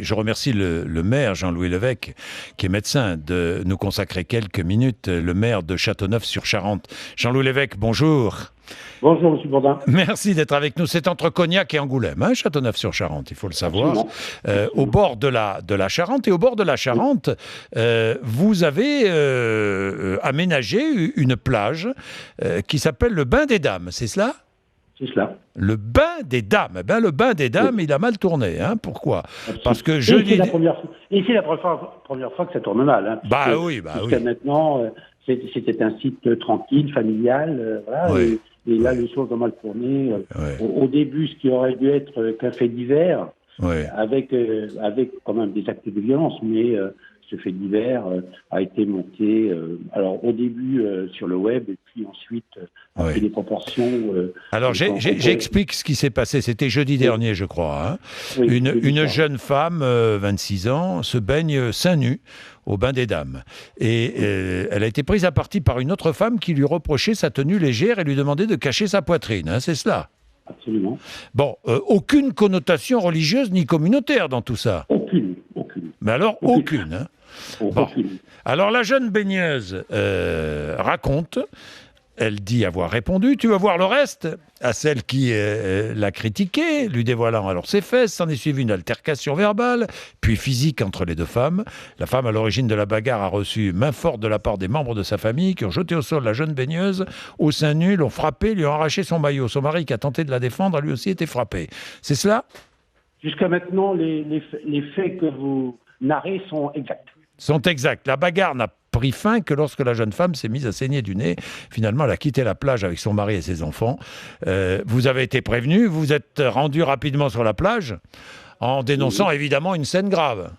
Je remercie le maire Jean-Louis Lévesque, qui est médecin, de nous consacrer quelques minutes, le maire de Châteauneuf-sur-Charente. Jean-Louis Lévesque, bonjour. Bonjour, M. Bourdin. Merci d'être avec nous. C'est entre Cognac et Angoulême, hein, Châteauneuf-sur-Charente, il faut le savoir. Au bord de la Charente. Et au bord de la Charente, vous avez aménagé une plage qui s'appelle le Bain des Dames, c'est cela ? C'est cela. Le Bain des Dames. Eh ben, le Bain des Dames, il a mal tourné. Hein. Pourquoi ? Parce que c'est la première fois que ça tourne mal. Hein, jusqu'à maintenant, c'était un site tranquille, familial. Voilà, oui. Et là, les choses ont mal tourné. Au début, ce qui aurait dû être qu'un fait divers, avec quand même des actes de violence, mais ce fait divers a été monté, alors au début sur le web, et puis ensuite a pris des proportions. Alors j'explique ce qui s'est passé, c'était jeudi dernier, je crois. Hein. Une jeune femme, 26 ans, se baigne seins nus au Bain des Dames. Et elle a été prise à partie par une autre femme qui lui reprochait sa tenue légère et lui demandait de cacher sa poitrine. Hein, c'est cela ? Absolument. Bon, aucune connotation religieuse ni communautaire dans tout ça. Aucune. Mais alors, aucune. Hein. Bon. Alors la jeune baigneuse raconte, elle dit avoir répondu, tu veux voir le reste, à celle qui l'a critiquée, lui dévoilant alors ses fesses. S'en est suivi une altercation verbale, puis physique entre les deux femmes. La femme à l'origine de la bagarre a reçu main forte de la part des membres de sa famille qui ont jeté au sol la jeune baigneuse au sein nu, l'ont frappée, lui ont arraché son maillot. Son mari qui a tenté de la défendre a lui aussi été frappé. C'est cela ? Jusqu'à maintenant, les faits que vous narrez sont exacts. Sont exacts. La bagarre n'a pris fin que lorsque la jeune femme s'est mise à saigner du nez. Finalement, elle a quitté la plage avec son mari et ses enfants. Vous avez été prévenu, vous êtes rendu rapidement sur la plage en dénonçant évidemment une scène grave.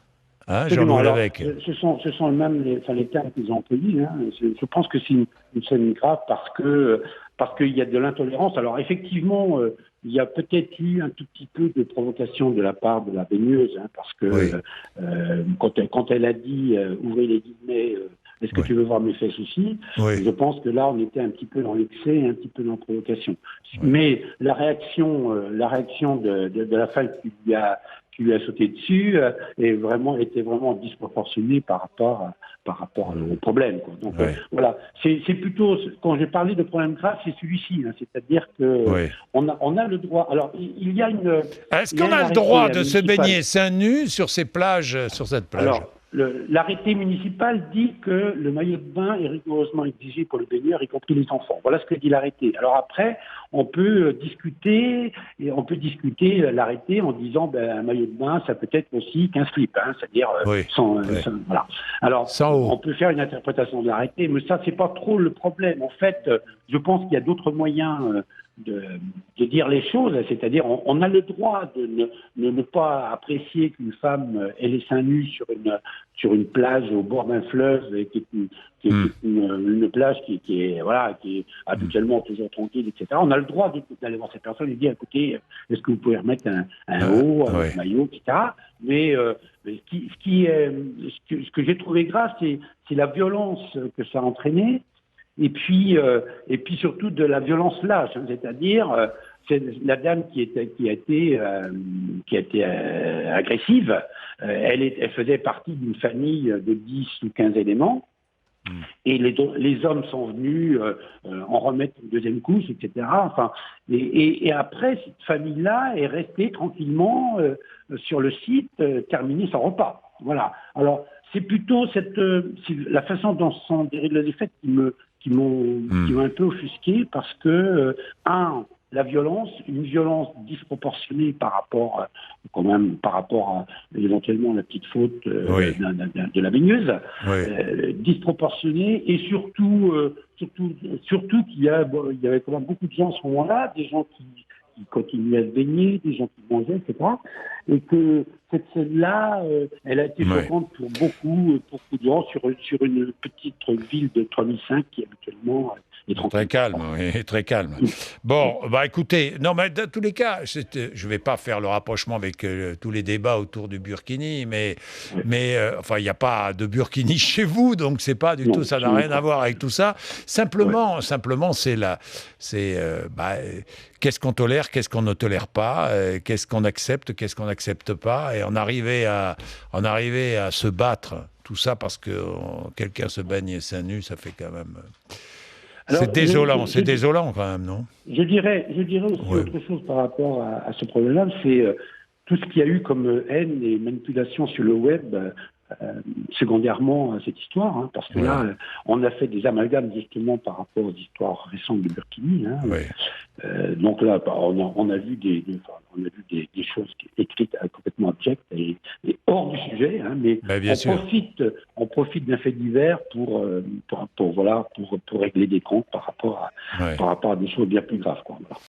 Hein, Jean-Louis Lévesque. Ce sont même les termes qu'ils ont employés. Hein. Je pense que c'est une scène grave parce qu'il y a de l'intolérance. Alors effectivement, il y a peut-être eu un tout petit peu de provocation de la part de la baigneuse, hein, parce que quand elle a dit ouvrez les guillemets, est-ce que tu veux voir mes fesses aussi ? Je pense que là on était un petit peu dans l'excès, un petit peu dans la provocation. Mais la réaction de la femme qui lui a sauté dessus était vraiment disproportionnée par rapport au problème. Quoi. Donc voilà, c'est plutôt, quand j'ai parlé de problème grave, c'est celui-ci, hein, c'est-à-dire que on a le droit. Alors il y a une. Est-ce qu'on a le droit de se baigner seins nus sur cette plage ? Alors, l'arrêté municipal dit que le maillot de bain est rigoureusement exigé pour les baigneurs, y compris les enfants. Voilà ce que dit l'arrêté. Alors après, on peut discuter l'arrêté en disant un maillot de bain, ça peut être aussi qu'un slip, hein, c'est-à-dire sans voilà. Alors, on peut faire une interprétation de l'arrêté, mais ça, c'est pas trop le problème. En fait, je pense qu'il y a d'autres moyens de dire les choses, c'est-à-dire on a le droit de ne pas apprécier qu'une femme ait les seins nus sur une plage au bord d'un fleuve, qui est une plage qui est habituellement toujours tranquille, etc. On a le droit d'aller voir cette personne et dire écoutez, est-ce que vous pouvez remettre un haut, un maillot, etc. Mais ce que j'ai trouvé grave, c'est la violence que ça a entraîné. Et puis surtout de la violence lâche, hein, c'est-à-dire c'est la dame qui a été agressive. Elle faisait partie d'une famille de 10 ou 15 éléments. Et les hommes sont venus en remettre une deuxième couche, etc. Enfin, et après, cette famille-là est restée tranquillement sur le site, terminer son repas. Voilà. Alors, c'est plutôt la façon dont sont déroulés les faits qui m'ont un peu offusqué parce que, la violence, une violence disproportionnée par rapport à éventuellement la petite faute de la baigneuse, disproportionnée, et surtout qu'il y avait quand même beaucoup de gens à ce moment-là, des gens qui continuaient à se baigner, des gens qui mangeaient, etc. Et que cette scène-là, elle a été choquante pour beaucoup de gens sur une petite ville de 3005 qui habituellement Très calme, oui, très calme. Bon, écoutez, non, mais dans tous les cas, je ne vais pas faire le rapprochement avec tous les débats autour du burkini, mais enfin, il n'y a pas de burkini chez vous, donc c'est pas du tout, ça n'a rien à voir avec tout ça. Simplement, qu'est-ce qu'on tolère, qu'est-ce qu'on ne tolère pas, qu'est-ce qu'on accepte, qu'est-ce qu'on n'accepte pas, et en arriver à se battre, tout ça parce que quelqu'un se baigne seins nus, ça fait quand même... C'est désolant, c'est désolant quand même, non? Je dirais aussi autre chose par rapport à ce problème-là, c'est tout ce qu'il y a eu comme haine et manipulation sur le web, secondairement à cette histoire, hein, parce que là, on a fait des amalgames justement par rapport aux histoires récentes de Burkini. Hein. Donc là, on a vu des choses écrites complètement abjectes et hors du sujet, hein, mais on profite d'un fait divers pour régler des comptes par rapport à des choses bien plus graves, quoi.